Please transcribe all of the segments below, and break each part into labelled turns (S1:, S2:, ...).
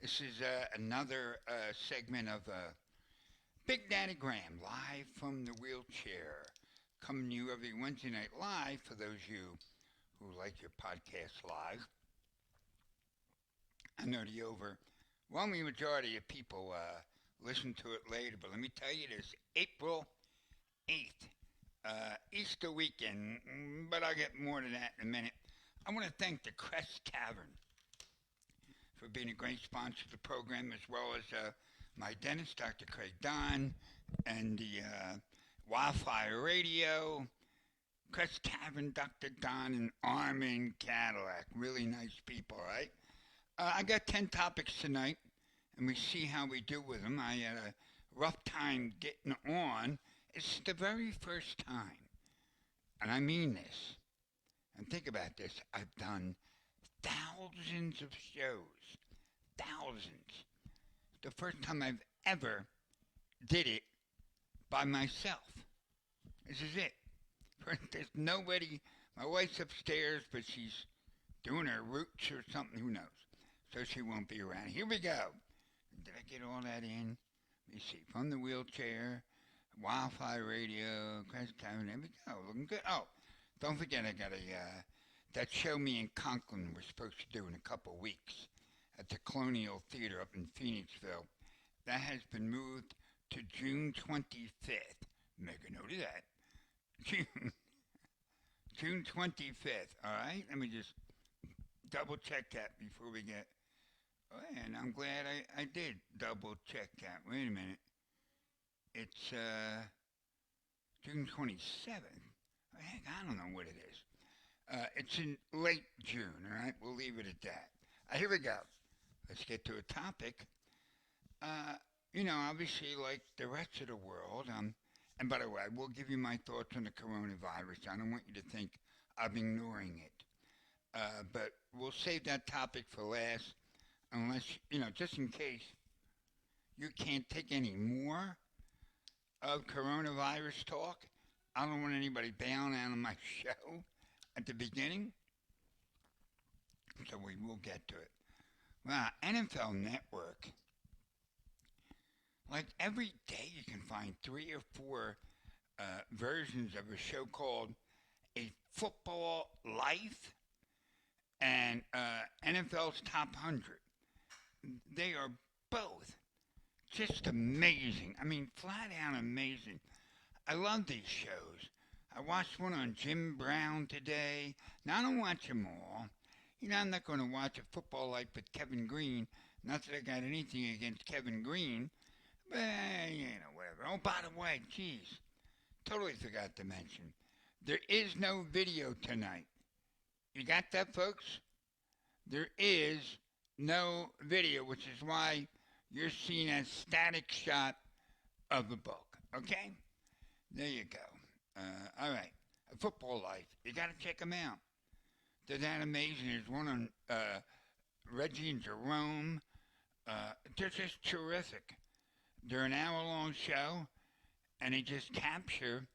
S1: This is another segment of Big Daddy Graham, live from the wheelchair. Coming to you every Wednesday night live for those of you who like your podcast live. I know the overwhelming majority of people listen to it later, but let me tell you this April 8th, Easter weekend, but I'll get more to that in a minute. I want to thank the Crest Tavern for being a great sponsor of the program, as well as my dentist, Dr. Craig Don, and the Wildfire Radio, Crest Tavern, Dr. Don, and Armin Cadillac. Really nice people, right? I got 10 topics tonight, and we see how we do with them. I had a rough time getting on. It's the very first time, and I mean this, and think about this, I've done thousands of shows. Thousands. The first time I've ever did it by myself. This is it. There's nobody. My wife's upstairs, but she's doing her roots or something. Who knows? So she won't be around. Here we go. Did I get all that in? Let me see. From the wheelchair, Wildfire Radio, Crash Tavern. There we go. Looking good. Oh, don't forget I got that show me in Conklin we're supposed to do in a couple weeks at the Colonial Theater up in Phoenixville. That has been moved to June 25th. Make a note of that. June 25th. All right? Let me just double check that before we get... Oh, and I'm glad I did double check that. Wait a minute. It's June 27th. Heck, I don't know what it is. It's in late June, all right? We'll leave it at that. Here we go. Let's get to a topic. Obviously, like the rest of the world, and by the way, I will give you my thoughts on the coronavirus. I don't want you to think I'm ignoring it. But we'll save that topic for last, unless, just in case you can't take any more of coronavirus talk. I don't want anybody bailing out of my show at the beginning, so we will get to it. Well, NFL Network, like every day you can find 3 or 4 versions of a show called A Football Life and NFL's Top 100. They are both just amazing. I mean, flat out amazing. I love these shows. I watched one on Jim Brown today. Now, I don't watch them all. I'm not going to watch a Football Life with Kevin Green. Not that I got anything against Kevin Green. But, whatever. Oh, by the way, geez. Totally forgot to mention. There is no video tonight. You got that, folks? There is no video, which is why you're seeing a static shot of the book. Okay? There you go. All right. A Football Life. You got to check them out. They're that amazing. There's one on Reggie and Jerome. They're just terrific. They're an hour-long show, and they just capture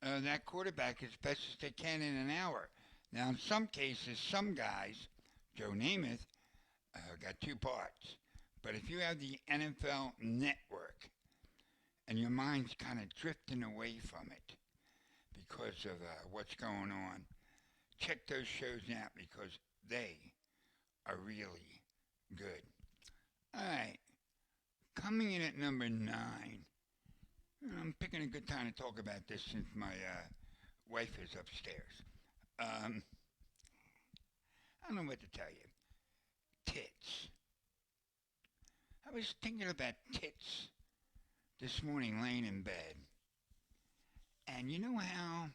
S1: that quarterback as best as they can in an hour. Now, in some cases, some guys, Joe Namath, got 2 parts. But if you have the NFL Network, and your mind's kind of drifting away from it because of what's going on, check those shows out because they are really good. All right. Coming in at number 9. I'm picking a good time to talk about this since my wife is upstairs. I don't know what to tell you. Tits. I was thinking about tits this morning laying in bed. And you know how,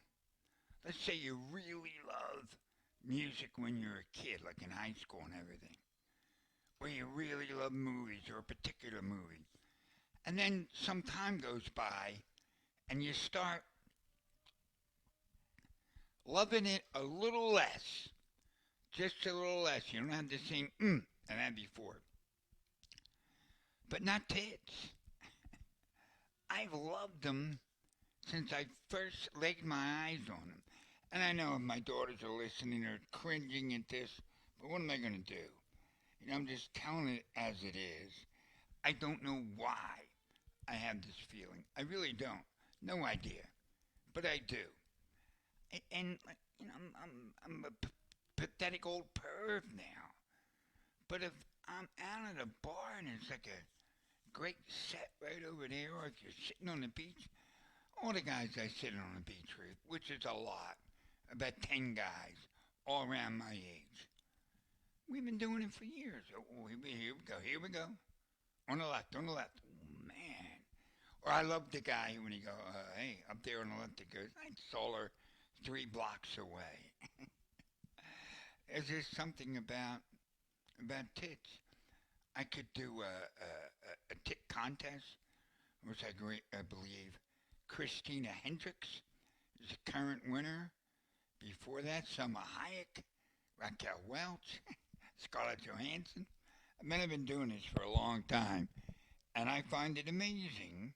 S1: let's say you really love music when you're a kid, like in high school and everything. Or you really love movies or a particular movie. And then some time goes by and you start loving it a little less. Just a little less. You don't have the same that I had before. But not tits. I've loved them since I first laid my eyes on them. And I know if my daughters are listening, they're cringing at this, but what am I going to do? I'm just telling it as it is. I don't know why I have this feeling. I really don't. No idea. But I do. And I'm a pathetic old perv now. But if I'm out at a bar and it's like a great set right over there, or if you're sitting on the beach, all the guys I sit on the beach with, which is a lot, about 10 guys, all around my age. We've been doing it for years. Oh, here we go, here we go. On the left, on the left. Oh, man. Or I love the guy when he go, hey, up there on the left, he goes, I saw her 3 blocks away. Is there something about tits? I could do a tit contest, which I believe Christina Hendricks is the current winner. Before that, Selma Hayek, Raquel Welch, Scarlett Johansson. I mean, I've been doing this for a long time, and I find it amazing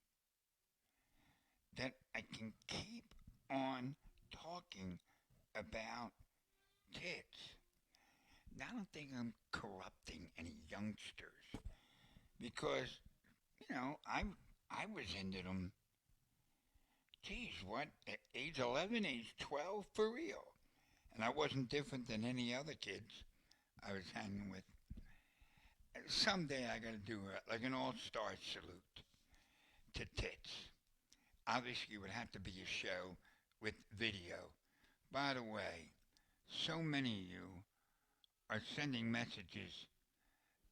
S1: that I can keep on talking about tits. Now, I don't think I'm corrupting any youngsters because, I was into them, geez, what, at age 11, age 12, for real. And I wasn't different than any other kids I was hanging with. Someday I gotta do like an all-star salute to tits. Obviously, it would have to be a show with video. By the way, so many of you are sending messages,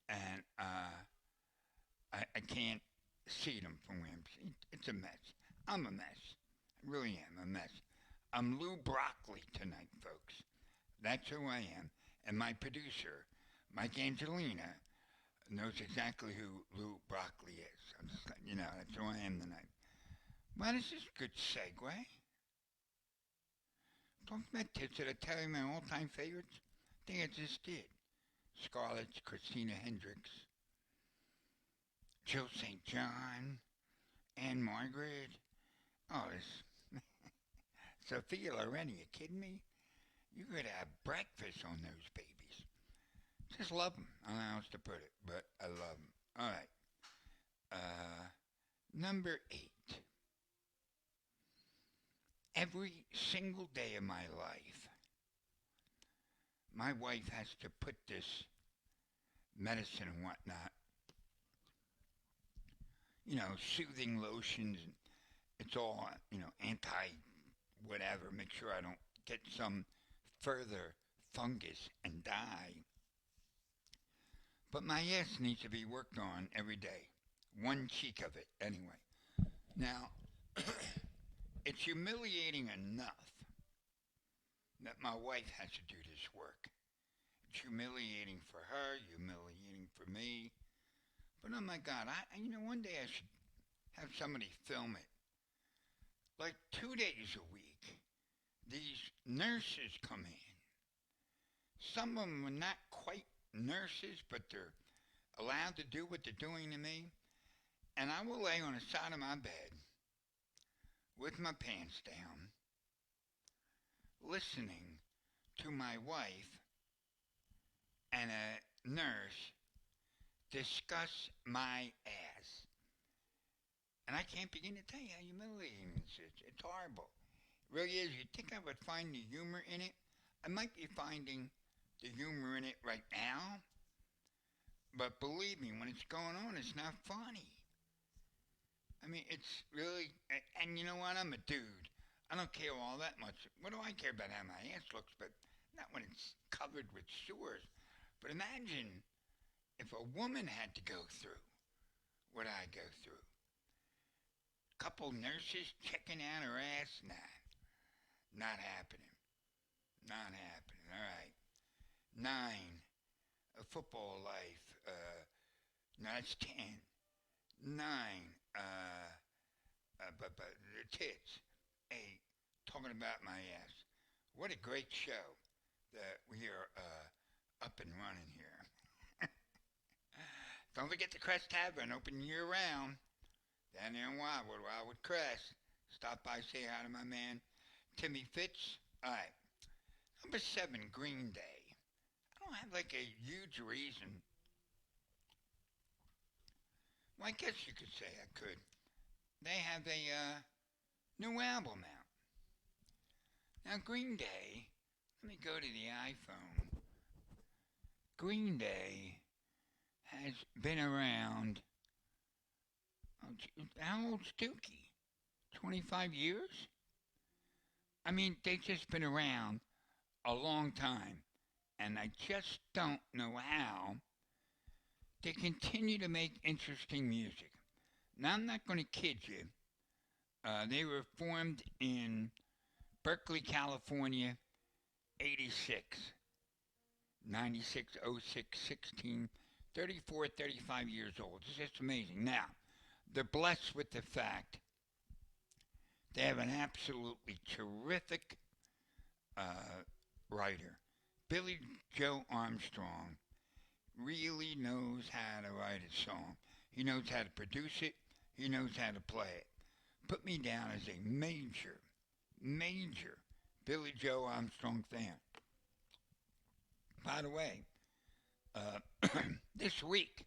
S1: and I can't see them from where I'm sitting. It's a mess. I'm a mess. I really am a mess. I'm Lou Broccoli tonight, folks. That's who I am. And my producer, Mike Angelina, knows exactly who Lou Broccoli is. I'm just letting you know, that's who I am tonight. Well, this is a good segue. Talking about tits, did I tell you my all-time favorites? I think I just did. Scarlett, Christina Hendricks, Jill St. John, Anne Margaret. Oh, this Sophia Loren, you kidding me? You could have breakfast on those babies. Just love them. I don't know how else to put it, but I love them. All right. Number 8. Every single day of my life, my wife has to put this medicine and whatnot, soothing lotions, and it's all, anti whatever, make sure I don't get some further fungus and die. But my ass needs to be worked on every day. One cheek of it, anyway. Now, it's humiliating enough that my wife has to do this work. It's humiliating for her, humiliating for me. But oh my God, one day I should have somebody film it. Like 2 days a week, these nurses come in. Some of them are not quite nurses, but they're allowed to do what they're doing to me. And I will lay on the side of my bed with my pants down, listening to my wife and a nurse discuss my ass. And I can't begin to tell you how humiliating this is. It's horrible. It really is. You'd think I would find the humor in it. I might be finding the humor in it right now. But believe me, when it's going on, it's not funny. I mean, it's really, and you know what? I'm a dude. I don't care all that much. What do I care about how my ass looks? But not when it's covered with sores. But imagine if a woman had to go through what I go through. Couple nurses checking out her ass? Nah, not happening. Not happening. All right. 9. A football life. No, that's 10. 9. But the tits. 8. Talking about my ass. What a great show that we are up and running here. Don't forget the Crest Tavern, open year round. Down there in Wildwood Crest. Stop by, say hi to my man, Timmy Fitz. All right. Number 7, Green Day. I don't have like a huge reason Well, I guess you could say I could. They have a new album out. Now, Green Day, let me go to the iPhone. Green Day has been around. How old's Dookie? 25 years? I mean, they've just been around a long time. And I just don't know how they continue to make interesting music. Now, I'm not going to kid you. They were formed in Berkeley, California, 86, 96, 06, 16, 34, 35 years old. It's just amazing. Now, they're blessed with the fact they have an absolutely terrific writer. Billy Joe Armstrong really knows how to write a song. He knows how to produce it. He knows how to play it. Put me down as a major Billy Joe Armstrong fan. By the way, this week,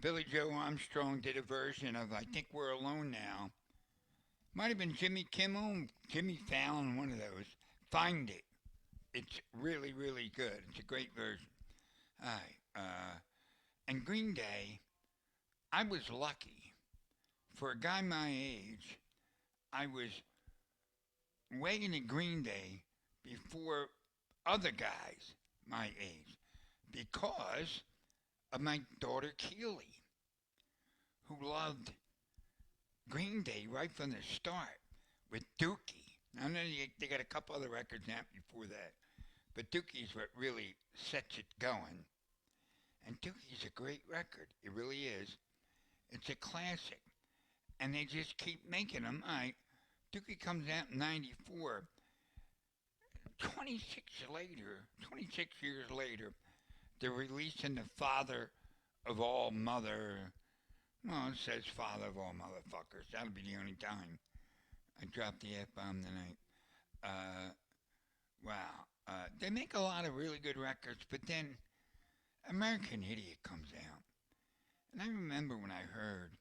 S1: Billy Joe Armstrong did a version of I Think We're Alone Now. Might have been Jimmy Kimmel, Jimmy Fallon, one of those. Find it. It's really, really good. It's a great version. All right. And Green Day, I was lucky. For a guy my age, I was way into Green Day before other guys my age because of my daughter Keely, who loved Green Day right from the start with Dookie. Now, they got a couple other records out before that, but Dookie's what really sets it going. And Dookie's a great record. It really is. It's a classic. And they just keep making them. Dookie comes out in 94. 26 years later, they're releasing The Father of All Mother. Well, it says Father of All Motherfuckers. That'll be the only time I drop the F-bomb tonight. Wow. They make a lot of really good records, but then American Idiot comes out. And I remember when I heard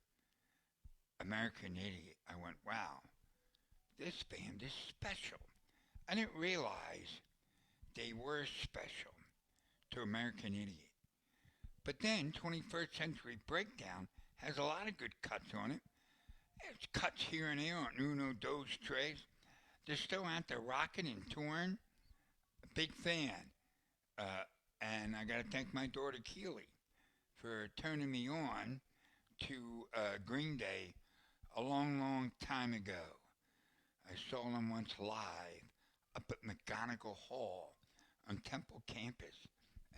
S1: American Idiot, I went, wow, this band is special. I didn't realize they were special to American Idiot. But then 21st Century Breakdown has a lot of good cuts on it. There's cuts here and there on Uno, Dos, Tres. They're still out there rocking and touring. A big fan. And I got to thank my daughter Keely for turning me on to Green Day a long, long time ago. I saw them once live up at McGonigal Hall on Temple campus,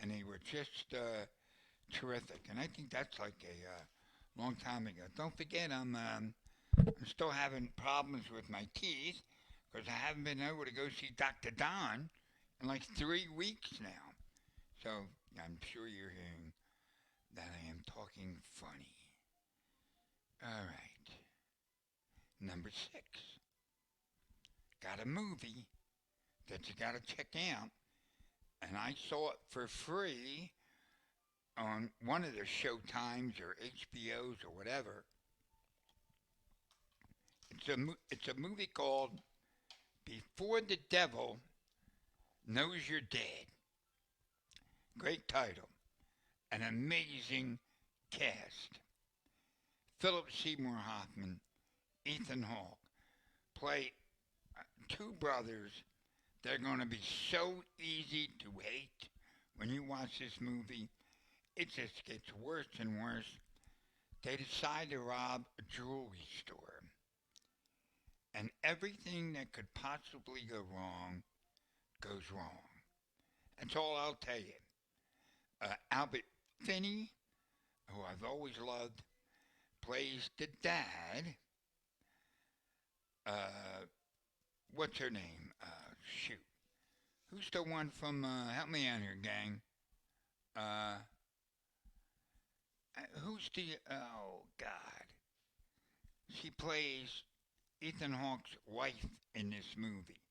S1: and they were just terrific. And I think that's like a long time ago. Don't forget, I'm still having problems with my teeth because I haven't been able to go see Dr. Don in like 3 weeks now. So I'm sure you're hearing that I am talking funny. All right. Number 6. Got a movie that you got to check out. And I saw it for free on one of the Showtimes or HBOs or whatever. It's a movie called Before the Devil Knows You're Dead. Great title. An amazing cast. Philip Seymour Hoffman, Ethan Hawke play two brothers. They're going to be so easy to hate when you watch this movie. It just gets worse and worse. They decide to rob a jewelry store. And everything that could possibly go wrong goes wrong. That's all I'll tell you. Albert Finney, who I've always loved, plays the dad. What's her name? Shoot. Who's the one from, help me out here, gang. Who's the, oh, God. She plays Ethan Hawke's wife in this movie.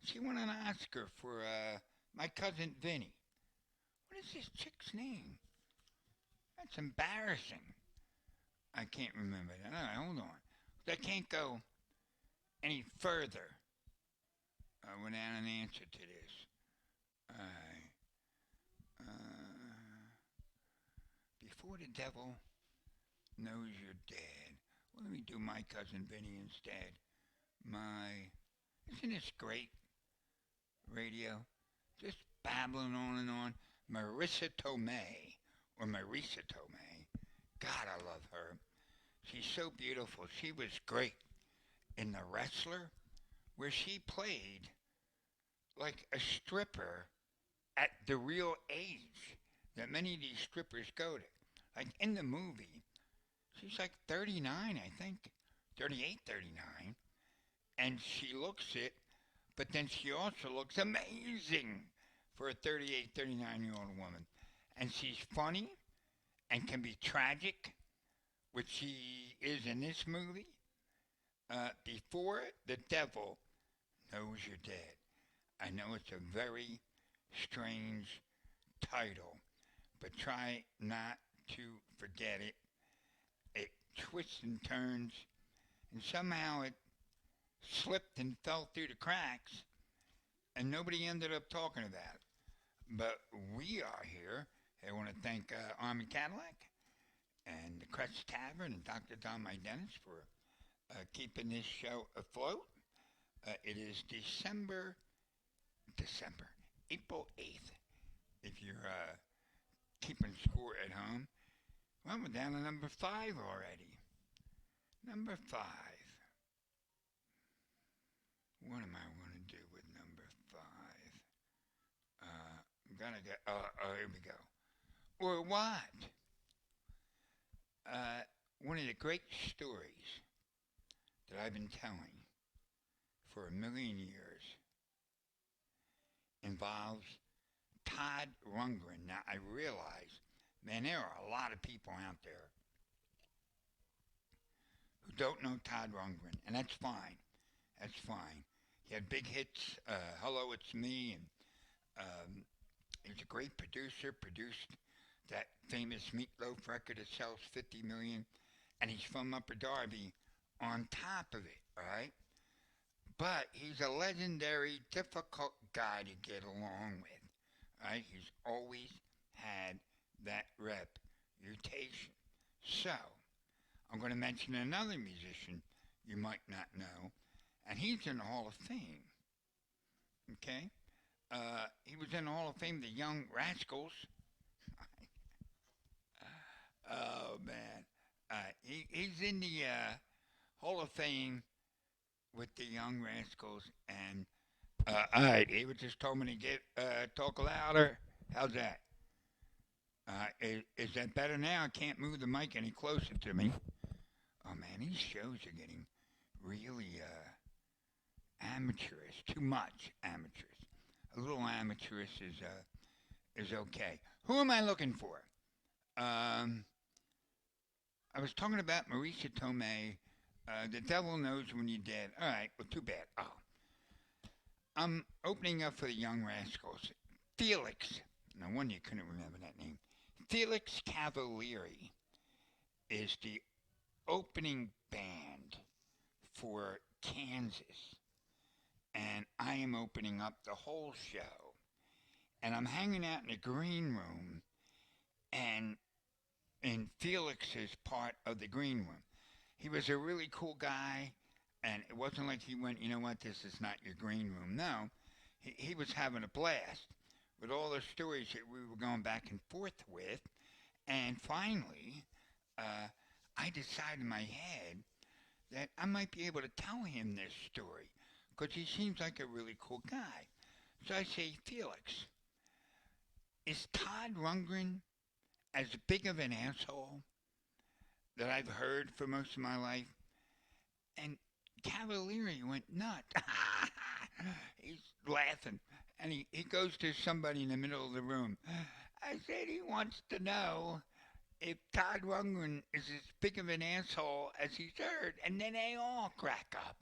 S1: She won an Oscar for, My Cousin Vinny. What is this chick's name? That's embarrassing. I can't remember that. All right, hold on. I can't go any further without an answer to this. All right. Before the devil knows you're dead. Well, let me do my cousin Vinny instead. My, isn't this great radio? Just babbling on and on. Marissa Tomei, or Marisa Tomei. God, I love her. She's so beautiful. She was great in The Wrestler, where she played like a stripper at the real age that many of these strippers go to. Like in the movie, she's like 39, I think, 38, 39, and she looks it, but then she also looks amazing for a 38, 39-year-old woman. And she's funny and can be tragic, which she is in this movie. Before the devil knows you're dead. I know it's a very strange title, but try not to forget it. It twists and turns, and somehow it slipped and fell through the cracks, and nobody ended up talking about it. But we are here. I want to thank Army Cadillac and the Crest Tavern and Dr. Don, my dentist, for keeping this show afloat. It is April 8th, if you're keeping score at home. Well, we're down to number 5 already. Number 5. What am I going to do with number 5? I'm going to get, here we go. Or what? One of the great stories that I've been telling for a million years involves Todd Rundgren. Now, I realize, man, there are a lot of people out there who don't know Todd Rundgren, and that's fine. That's fine. He had big hits, Hello, It's Me, and he's a great producer, produced that famous Meatloaf record that sells 50 million, and he's from Upper Darby on top of it, all right? But he's a legendary, difficult guy to get along with, right? He's always had that reputation. So, I'm going to mention another musician you might not know, and he's in the Hall of Fame, okay? He was in the Hall of Fame, the Young Rascals. Oh, man. He's in the Hall of Fame with the Young Rascals, and all right, he was just told me to get talk louder. How's that? Is that better now? I can't move the mic any closer to me. Oh man, these shows are getting really amateurish. Too much amateurish. A little amateurish is okay. Who am I looking for? I was talking about Marisa Tomei. The devil knows when you're dead. All right, well, too bad. Oh, I'm opening up for the Young Rascals. Felix. No wonder you couldn't remember that name. Felix Cavalieri is the opening band for Kansas. And I am opening up the whole show. And I'm hanging out in the green room. And Felix is part of the green room. He was a really cool guy. And it wasn't like he went, you know what, this is not your green room. No, he was having a blast with all the stories that we were going back and forth with. And finally, I decided in my head that I might be able to tell him this story because he seems like a really cool guy. So I say, Felix, is Todd Rundgren as big of an asshole that I've heard for most of my life? And Cavalieri went nuts. He's laughing. And he goes to somebody in the middle of the room. I said he wants to know if Todd Rundgren is as big of an asshole as he's heard. And then they all crack up.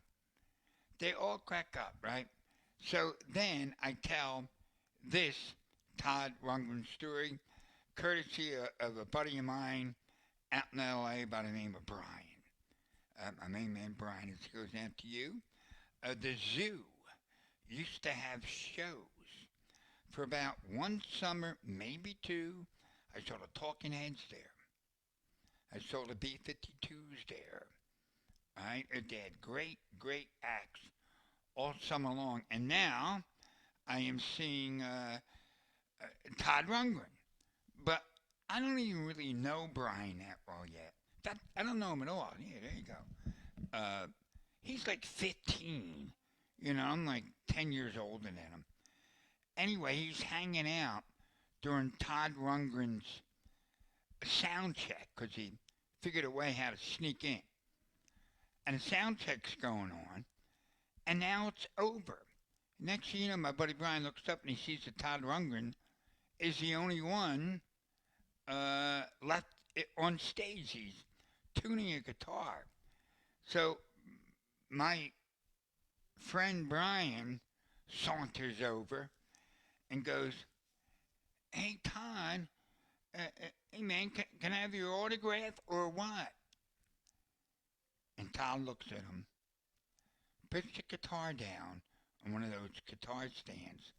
S1: They all crack up, right? So then I tell this Todd Rundgren story courtesy of a buddy of mine out in L.A. by the name of Brian. My main man Brian, this goes out to you. The zoo used to have shows for about one summer, maybe two. I saw the Talking Heads there. I saw the B-52s there. All right, they had great, great acts all summer long. And now I am seeing Todd Rundgren. But I don't even really know Brian that well yet. I don't know him at all. Yeah, there you go. He's like 15. You know, I'm like 10 years older than him. Anyway, he's hanging out during Todd Rundgren's sound check because he figured a way how to sneak in. And the sound check's going on, and now it's over. Next thing you know, my buddy Brian looks up and he sees that Todd Rundgren is the only one left on stage. He's tuning a guitar. So my friend Brian saunters over and goes, "Hey, Todd, hey man, can I have your autograph or what?" And Todd looks at him, puts the guitar down on one of those guitar stands,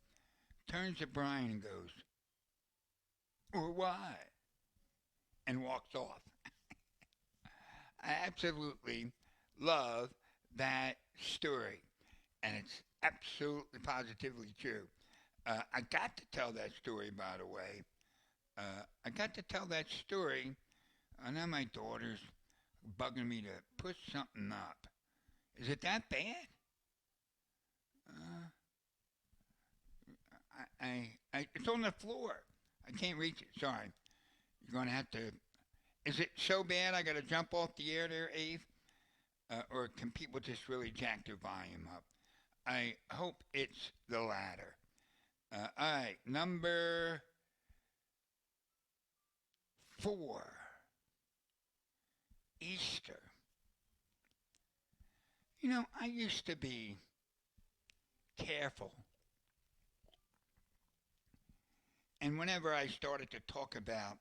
S1: turns to Brian and goes, "Or what?" and walks off. I absolutely love that story, and it's absolutely positively true. I got to tell that story, by the way. I got to tell that story. I know my daughter's bugging me to push something up. Is it that bad? It's on the floor. I can't reach it. Sorry. You're going to have to. Is it so bad I got to jump off the air there, Eve? Or can people just really jack their volume up? I hope it's the latter. All right, number 4, Easter. You know, I used to be careful. And whenever I started to talk about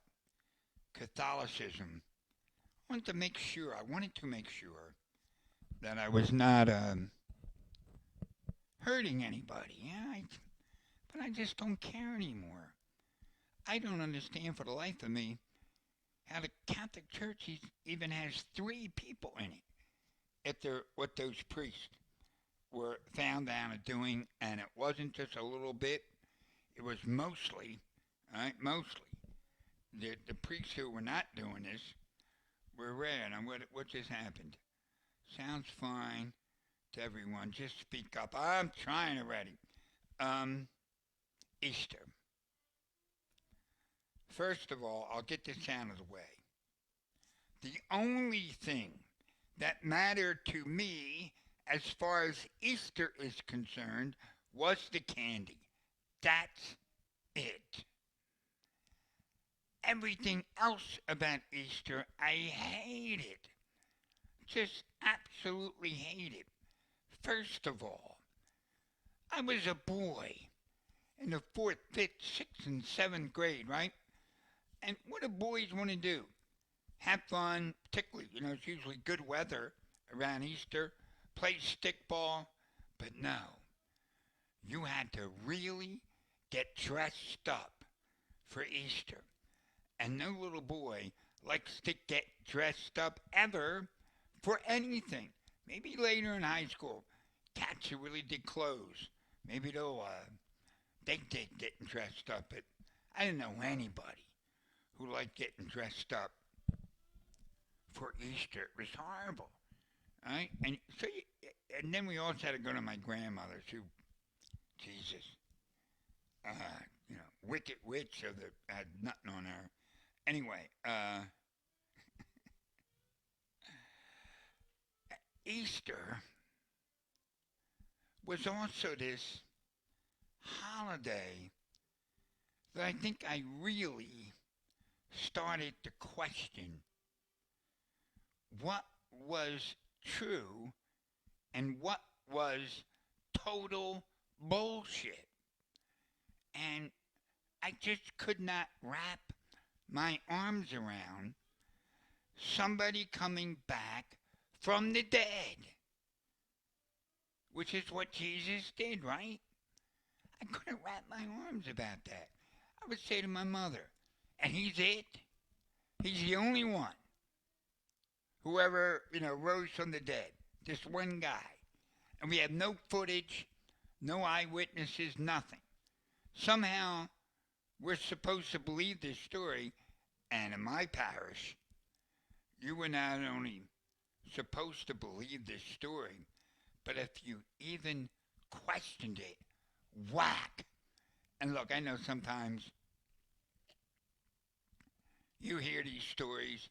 S1: Catholicism, I wanted to make sure that I was not hurting anybody. Yeah, but I just don't care anymore. I don't understand for the life of me how the Catholic Church even has 3 people in it. If they're what those priests were found down at doing, and it wasn't just a little bit, it was mostly, all right, mostly. The priests who were not doing this were rare. And what just happened? Sounds fine to everyone. Just speak up. I'm trying already. Easter. First of all, I'll get this out of the way. The only thing that mattered to me as far as Easter is concerned was the candy. That's it. Everything else about Easter, I hated. Just absolutely hated. First of all, I was a boy in the 4th, 5th, 6th, and 7th grade, right? And what do boys want to do? Have fun, particularly, it's usually good weather around Easter, play stickball, but no. You had to really get dressed up for Easter. And no little boy likes to get dressed up ever for anything. Maybe later in high school, cats who really did clothes. Maybe they did getting dressed up. But I didn't know anybody who liked getting dressed up for Easter. It was horrible. Right? And then we also had to go to my grandmother's who, Jesus, wicked witch had nothing on her. Anyway, Easter was also this holiday that I think I really started to question what was true and what was total bullshit. And I just could not wrap my arms around somebody coming back from the dead, which is what Jesus did, right? I couldn't wrap my arms about that. I would say to my mother, and he's it. He's the only one who ever, rose from the dead. Just one guy. And we have no footage, no eyewitnesses, nothing. Somehow, we're supposed to believe this story, and in my parish, you were not only supposed to believe this story, but if you even questioned it, whack. And look, I know sometimes you hear these stories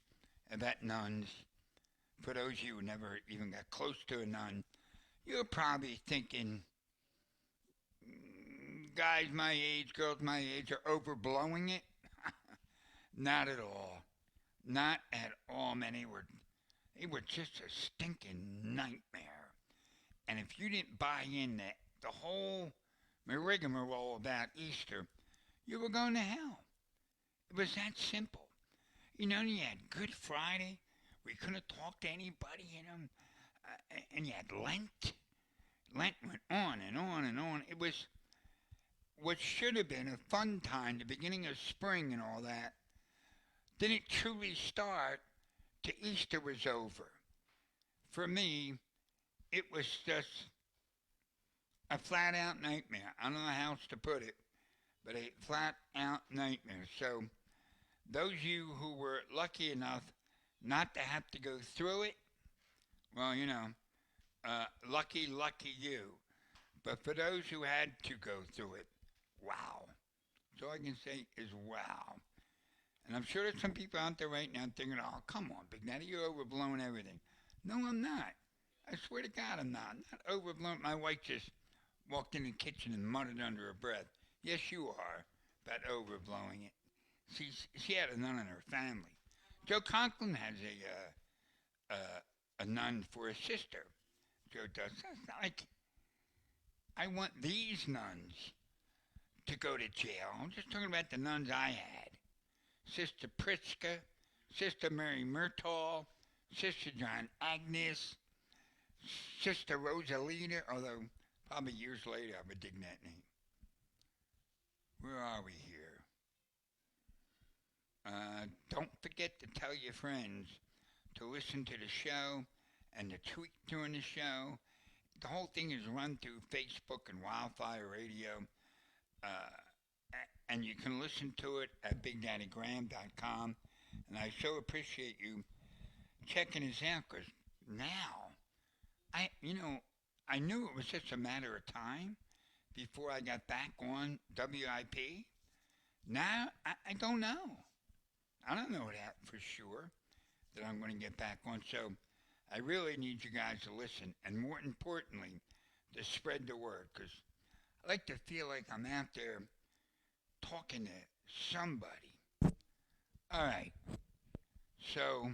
S1: about nuns. For those of you who never even got close to a nun, you're probably thinking, guys my age, girls my age are overblowing it. Not at all. Not at all, man. They were just a stinking nightmare. And if you didn't buy in that the whole rigmarole about Easter, you were going to hell. It was that simple. You had Good Friday. We couldn't talk to anybody, and you had Lent. Lent went on and on and on. It was what should have been a fun time, the beginning of spring and all that. Didn't truly start till Easter was over. For me, it was just a flat-out nightmare. I don't know how else to put it, but a flat-out nightmare. So those of you who were lucky enough not to have to go through it, well, lucky you. But for those who had to go through it, wow. So all I can say is wow. And I'm sure there's some people out there right now thinking, oh, come on, Big Daddy, you're overblowing everything. No, I'm not. I swear to God, I'm not. I'm not overblowing. My wife just walked in the kitchen and muttered under her breath, yes, you are, about overblowing it. She had a nun in her family. Joe Conklin has a nun for a sister. Joe does. That's not like I want these nuns to go to jail. I'm just talking about the nuns I had. Sister Pritzka, Sister Mary Murtaugh, Sister John Agnes, Sister Rosalita, although probably years later I would dig that name. Where are we here? Don't forget to tell your friends to listen to the show and to tweet during the show. The whole thing is run through Facebook and Wildfire Radio. And you can listen to it at BigDaddyGraham.com. And I so appreciate you checking us out, because now, I knew it was just a matter of time before I got back on WIP. Now, I don't know. I don't know that for sure, that I'm going to get back on. So I really need you guys to listen. And more importantly, to spread the word, because I like to feel like I'm out there talking to somebody. All right. So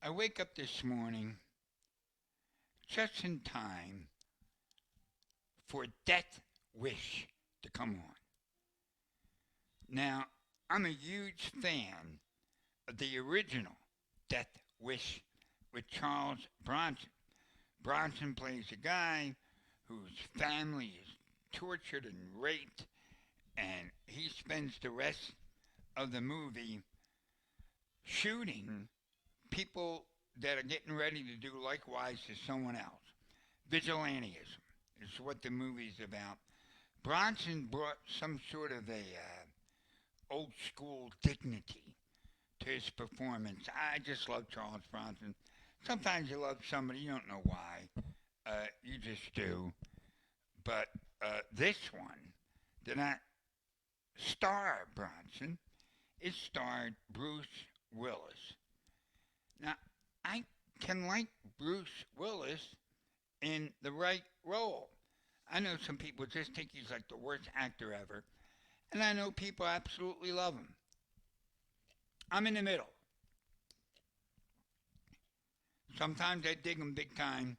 S1: I wake up this morning just in time for Death Wish to come on. Now, I'm a huge fan of the original Death Wish with Charles Bronson. Bronson plays a guy whose family is tortured and raped, and he spends the rest of the movie shooting people that are getting ready to do likewise to someone else. Vigilantism is what the movie's about. Bronson brought some sort of a old school dignity to his performance. I just love Charles Bronson. Sometimes you love somebody, you don't know why. You just do. But this one did not star Bronson. It starred Bruce Willis. Now, I can like Bruce Willis in the right role. I know some people just think he's like the worst actor ever. And I know people absolutely love him. I'm in the middle. Sometimes I dig him big time.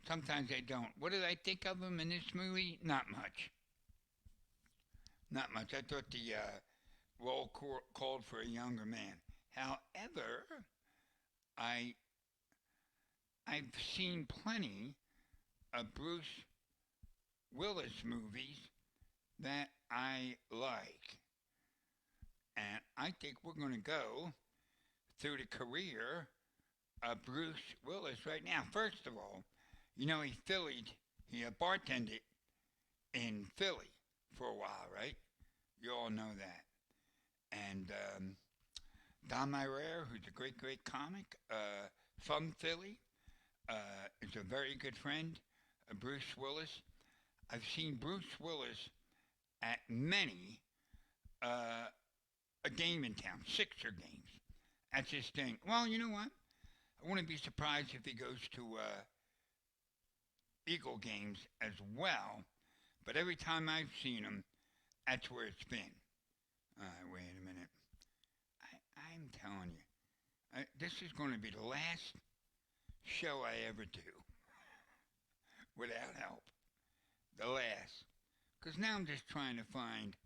S1: Sometimes I don't. What did I think of him in this movie? Not much. Not much. I thought called for a younger man. However, I I've seen plenty of Bruce Willis movies that I like, and I think we're going to go through the career of Bruce Willis right now. First of all, he bartended in Philly for a while, right? You all know that. And Don Myrer, who's a great, great comic from Philly, is a very good friend of Bruce Willis. I've seen Bruce Willis at many uh, a game in town, Sixer games. That's his thing. Well, you know what? I wouldn't be surprised if he goes to Eagle games as well. But every time I've seen him, that's where it's been. Wait a minute. I'm telling you, this is going to be the last show I ever do without help. The last. Because now I'm just trying to find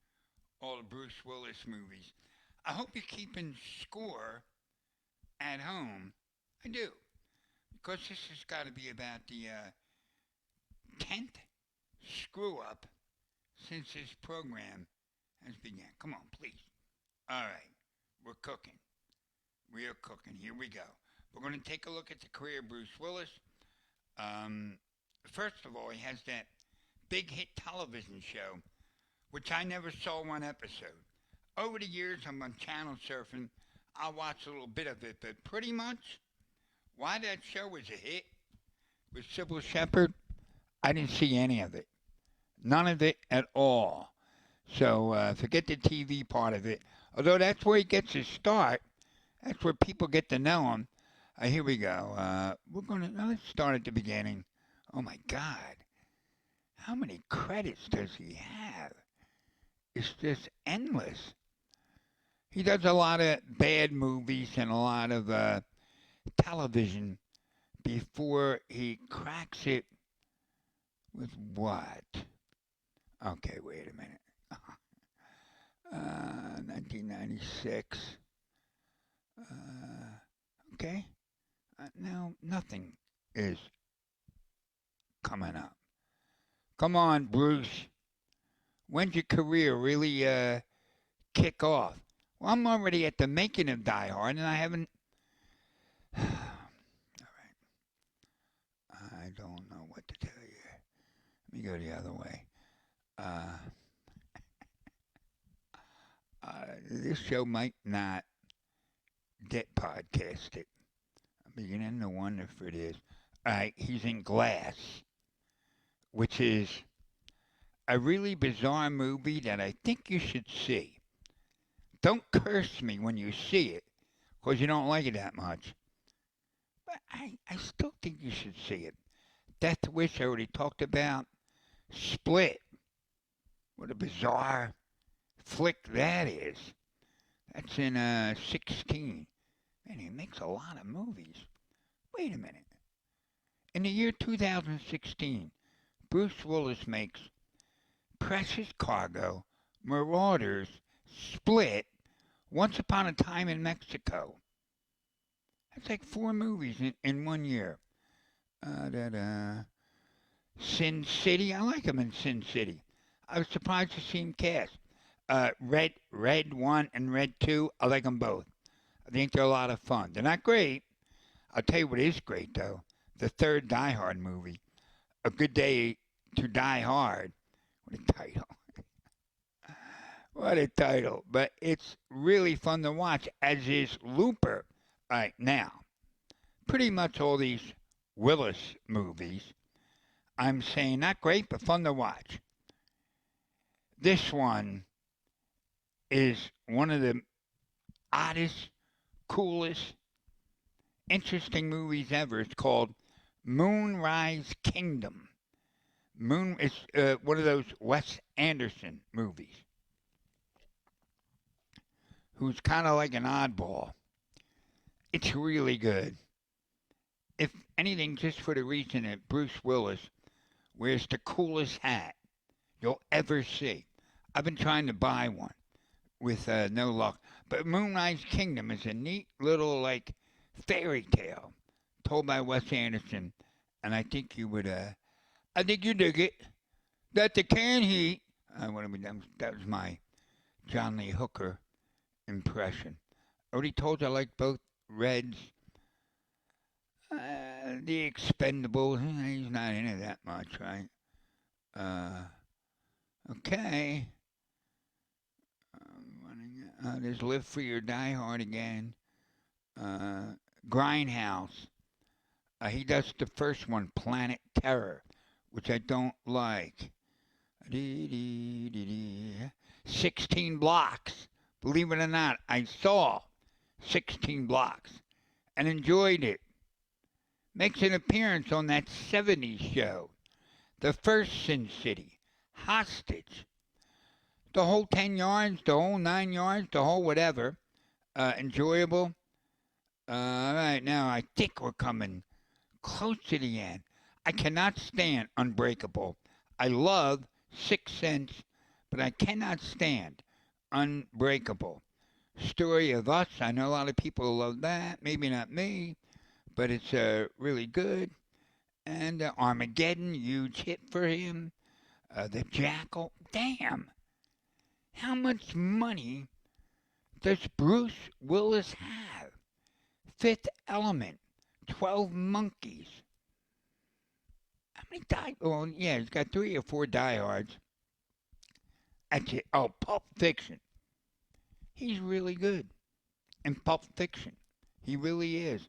S1: all the Bruce Willis movies. I hope you're keeping score at home. I do. Because this has got to be about the 10th screw up since this program has begun. Come on, please. All right. We're cooking. We are cooking. Here we go. We're going to take a look at the career of Bruce Willis. First of all, he has that big hit television show, which I never saw one episode. Over the years, I'm on channel surfing. I'll watch a little bit of it, but pretty much why that show was a hit with Sybil Shepherd, I didn't see any of it. None of it at all. So forget the TV part of it. Although that's where he gets his start. That's where people get to know him. Here we go. Let's start at the beginning. Oh my God. How many credits does he have? It's just endless. He does a lot of bad movies and a lot of television before he cracks it with what? Okay, wait a minute. 1996. Okay. Now, nothing is coming up. Come on, Bruce. When's your career really kick off? Well, I'm already at the making of Die Hard, and I haven't. All right. I don't know what to tell you. Let me go the other way. This show might not get podcasted. I'm beginning to wonder if it is. All right, he's in Glass, which is a really bizarre movie that I think you should see. Don't curse me when you see it, because you don't like it that much. But I still think you should see it. Death Wish I already talked about. Split. What a bizarre flick that is. That's in 16. Man, he makes a lot of movies. Wait a minute. In the year 2016, Bruce Willis makes Precious Cargo, Marauders, Split, Once Upon a Time in Mexico. That's like 4 movies in 1 year. Sin City. I like him in Sin City. I was surprised to see him cast. Red 1 and Red 2, I like them both. I think they're a lot of fun. They're not great. I'll tell you what is great, though. The third Die Hard movie, A Good Day to Die Hard. What a title. What a title. But it's really fun to watch, as is Looper. All right, now, pretty much all these Willis movies, I'm saying not great, but fun to watch. This one is one of the oddest, coolest, interesting movies ever. It's called Moonrise Kingdom. It's one of those Wes Anderson movies, who's kind of like an oddball. It's really good. If anything, just for the reason that Bruce Willis wears the coolest hat you'll ever see. I've been trying to buy one. with no luck. But Moonrise Kingdom is a neat little like fairy tale told by Wes Anderson, and I think you would. I think you dig it. That the can heat. That was my John Lee Hooker impression. I already told you I like both Reds. The Expendables. He's not in it that much, right? Uh, okay. There's Live Free or Die Hard again. Uh, Grindhouse. He does the first one, Planet Terror, which I don't like. 16 Blocks. Believe it or not, I saw 16 Blocks and enjoyed it. Makes an appearance on that 70s show. The first Sin City. Hostage. The whole 10 yards, the whole 9 yards, the whole whatever. Enjoyable. All right, now I think we're coming close to the end. I cannot stand Unbreakable. I love Sixth Sense, but I cannot stand Unbreakable. Story of Us. I know a lot of people love that. Maybe not me, but it's really good. And Armageddon, huge hit for him. The Jackal. Damn. How much money does Bruce Willis have? Fifth Element. 12 Monkeys. How many Well, yeah, he's got 3 or 4 diehards. That's it. Oh, Pulp Fiction. He's really good in Pulp Fiction. He really is.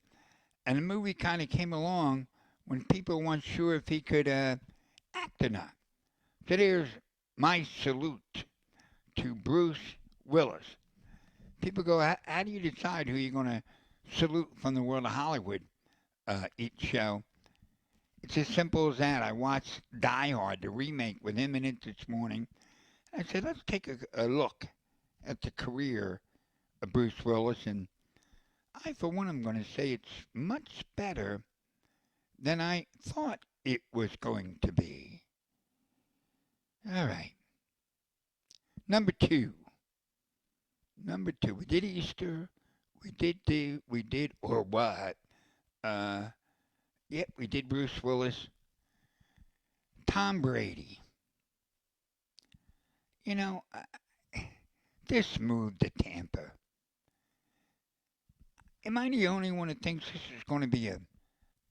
S1: And the movie kind of came along when people weren't sure if he could act or not. So there's my salute to Bruce Willis. People go, how do you decide who you're going to salute from the world of Hollywood each show? It's as simple as that. I watched Die Hard, the remake, with him in it this morning. I said, let's take a look at the career of Bruce Willis. And I, for one, am going to say it's much better than I thought it was going to be. All right. Number two. We did Easter. We did or what? Yep, we did Bruce Willis. Tom Brady. You know, this move to Tampa. Am I the only one that thinks this is going to be a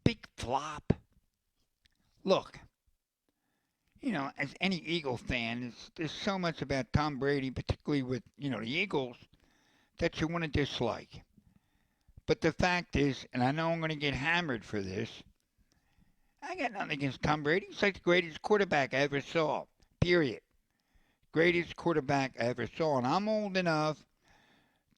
S1: big flop? Look, you know, as any Eagle fan, there's so much about Tom Brady, particularly with, the Eagles, that you want to dislike. But the fact is, and I know I'm going to get hammered for this, I got nothing against Tom Brady. He's like the greatest quarterback I ever saw. Period. Greatest quarterback I ever saw. And I'm old enough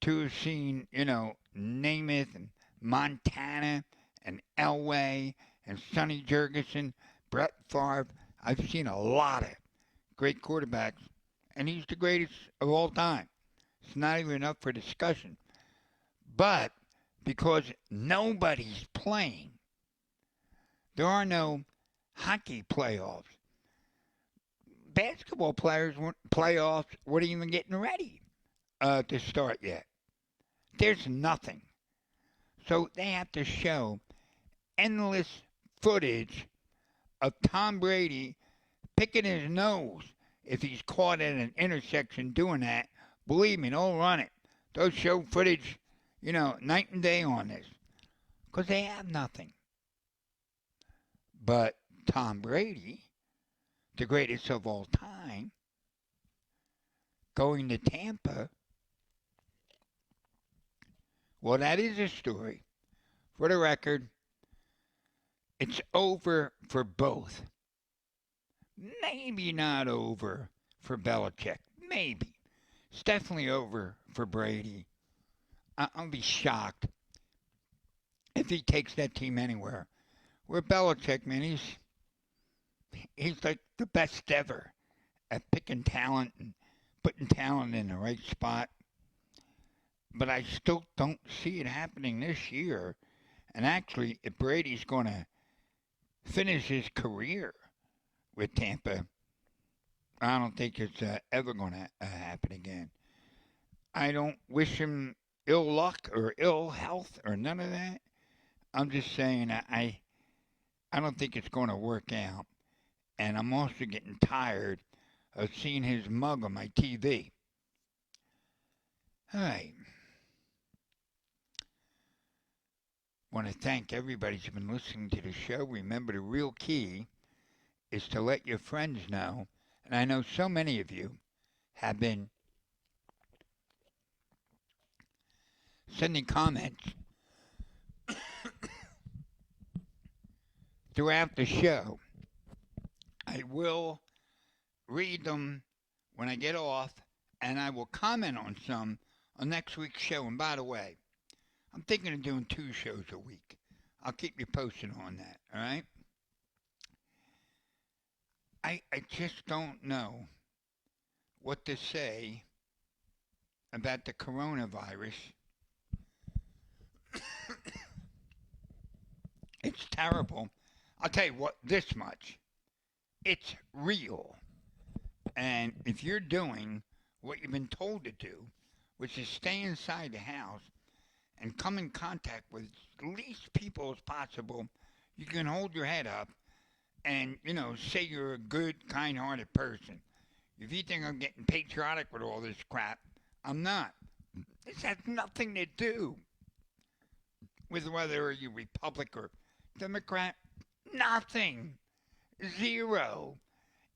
S1: to have seen, Namath and Montana and Elway and Sonny Jurgensen, Brett Favre. I've seen a lot of great quarterbacks, and he's the greatest of all time. It's not even up for discussion. But because nobody's playing, there are no hockey playoffs. Basketball playoffs weren't even getting ready to start yet. There's nothing. So they have to show endless footage of Tom Brady picking his nose if he's caught at an intersection doing that. Believe me, don't run it. They'll show footage, night and day on this. Because they have nothing. But Tom Brady, the greatest of all time, going to Tampa, well, that is a story. For the record, it's over for both. Maybe not over for Belichick. Maybe. It's definitely over for Brady. I'll be shocked if he takes that team anywhere. Where Belichick, man, he's like the best ever at picking talent and putting talent in the right spot. But I still don't see it happening this year. And actually, if Brady's going to finish his career with Tampa, I don't think it's ever going to happen again. I don't wish him ill luck or ill health or none of that. I'm just saying I don't think it's going to work out. And I'm also getting tired of seeing his mug on my TV. All right. Want to thank everybody who's been listening to the show. Remember, the real key is to let your friends know. And I know so many of you have been sending comments throughout the show. I will read them when I get off, and I will comment on some on next week's show. And by the way, I'm thinking of doing 2 shows a week. I'll keep you posted on that, all right? I just don't know what to say about the coronavirus. It's terrible. I'll tell you what, this much. It's real. And if you're doing what you've been told to do, which is stay inside the house and come in contact with the least people as possible, you can hold your head up and, say you're a good, kind hearted person. If you think I'm getting patriotic with all this crap, I'm not. This has nothing to do with whether you're Republic or Democrat. Nothing. Zero.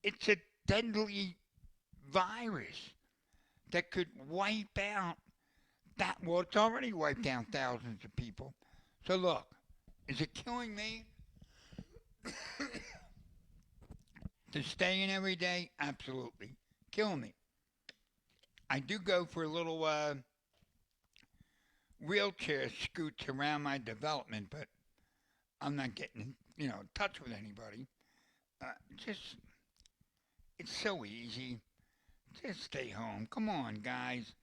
S1: It's a deadly virus that could wipe out well, it's already wiped out thousands of people. So look, is it killing me to stay in every day? Absolutely. Kill me. I do go for a little wheelchair scoots around my development, but I'm not getting, in touch with anybody. Just, it's so easy. Just stay home. Come on, guys.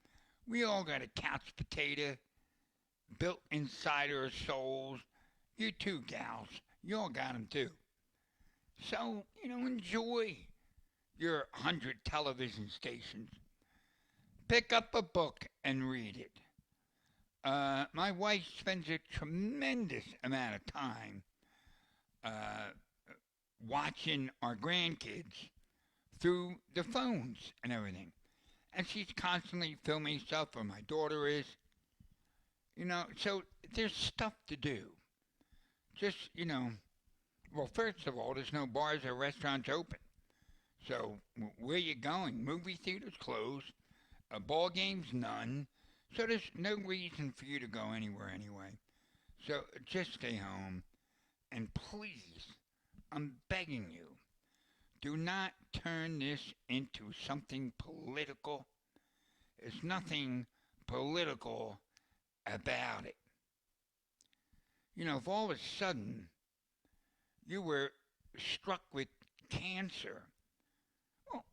S1: We all got a couch potato built inside our souls. You too, gals. You all got them too. So, enjoy your 100 television stations. Pick up a book and read it. My wife spends a tremendous amount of time uh, watching our grandkids through the phones and everything. And she's constantly filming stuff, or my daughter is. So there's stuff to do. Just, well, first of all, there's no bars or restaurants open. So where you going? Movie theaters closed. Ball games none. So there's no reason for you to go anywhere anyway. So just stay home. And please, I'm begging you, do not turn this into something political. There's nothing political about it. If all of a sudden you were struck with cancer, well,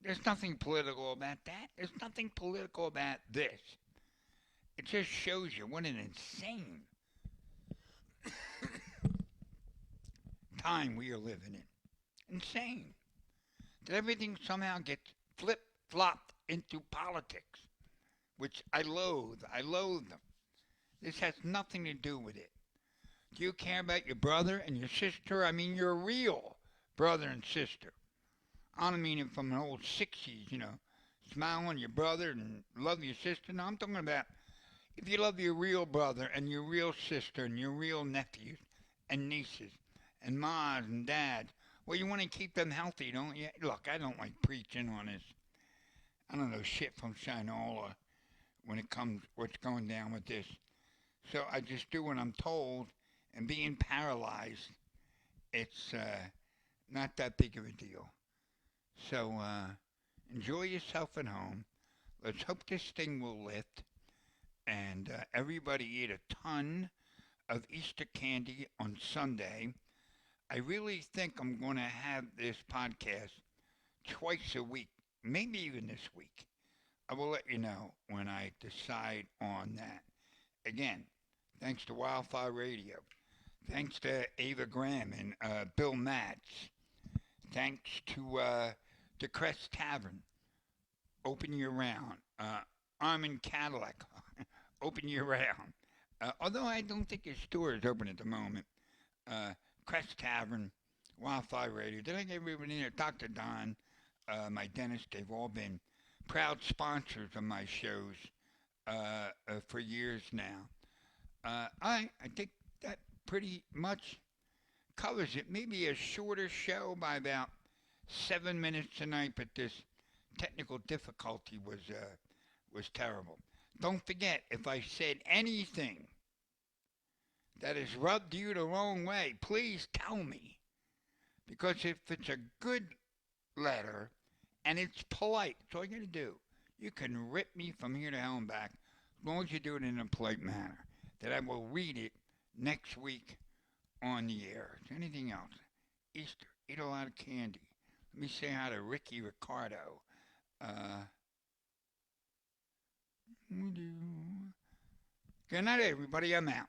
S1: there's nothing political about that. There's nothing political about this. It just shows you what an insane time we are living in. Insane. That everything somehow gets flip-flopped into politics, which I loathe. I loathe them. This has nothing to do with it. Do you care about your brother and your sister? I mean, your real brother and sister. I don't mean it from an old 60s, smile on your brother and love your sister. No, I'm talking about if you love your real brother and your real sister and your real nephews and nieces and moms and dads, well, you want to keep them healthy, don't you? Look, I don't like preaching on this. I don't know shit from Shinola when it comes what's going down with this. So I just do what I'm told, and being paralyzed, it's not that big of a deal. So enjoy yourself at home. Let's hope this thing will lift, and everybody eat a ton of Easter candy on Sunday. I really think I'm going to have this podcast twice a week, maybe even this week. I will let you know when I decide on that. Again, thanks to Wildfire Radio. Thanks to Ava Graham and Bill Matz. Thanks to the Crest Tavern. Open year round. Armin Cadillac, open year round. Although I don't think his store is open at the moment. Uh, Crest Tavern, Wildfire Radio. Did I get everybody in there? Dr. Don, my dentist, they've all been proud sponsors of my shows for years now. I think that pretty much covers it. Maybe a shorter show by about 7 minutes tonight, but this technical difficulty was terrible. Don't forget, if I said anything that has rubbed you the wrong way, please tell me. Because if it's a good letter and it's polite, that's all you gotta do. You can rip me from here to hell and back as long as you do it in a polite manner. That I will read it next week on the air. Is there anything else? Easter, eat a lot of candy. Let me say hi to Ricky Ricardo. Uh, Good night, everybody. I'm out.